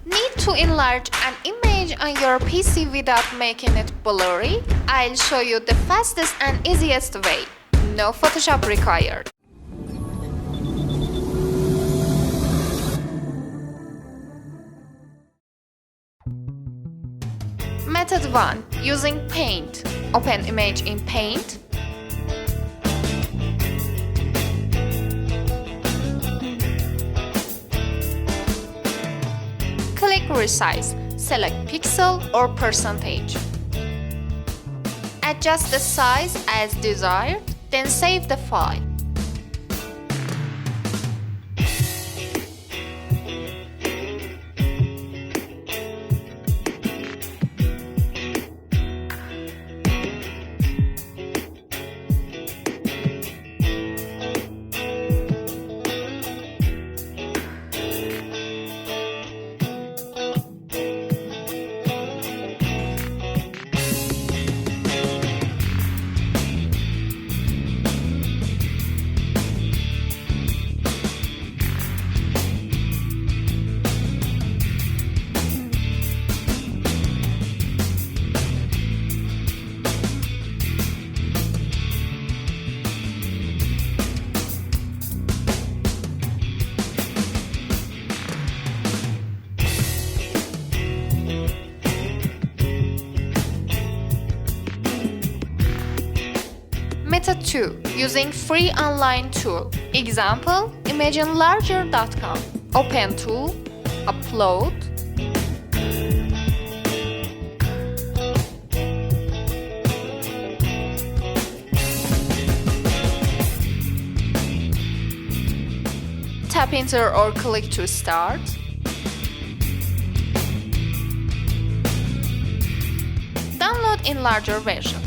Need to enlarge an image on your PC without making it blurry? I'll show you the fastest and easiest way. No Photoshop required. Method 1. Using Paint. Open image in Paint. Click Resize. Select pixel or percentage. Adjust the size as desired, then save the file. Method 2. Using free online tool. Example, enlarger.com. Open tool, upload. Tap enter or click to start. Download enlarger version.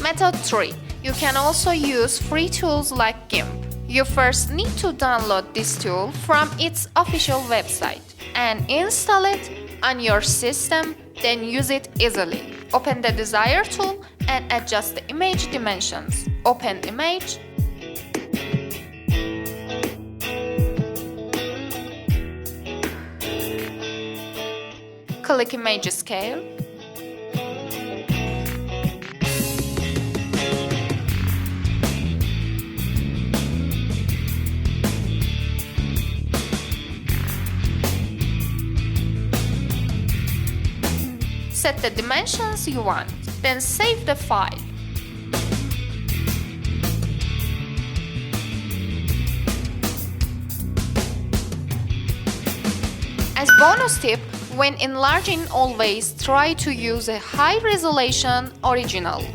Method 3. You can also use free tools like GIMP. You first need to download this tool from its official website and install it on your system, then use it easily. Open the desired tool and adjust the image dimensions. Open image. Click image scale. Set the dimensions you want, then save the file. As bonus tip, when enlarging, always try to use a high resolution original.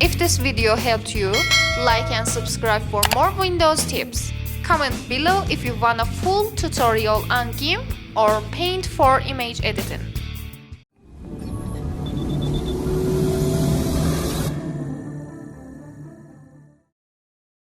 If this video helped you, like and subscribe for more Windows tips. Comment below if you want a full tutorial on GIMP or Paint for image editing.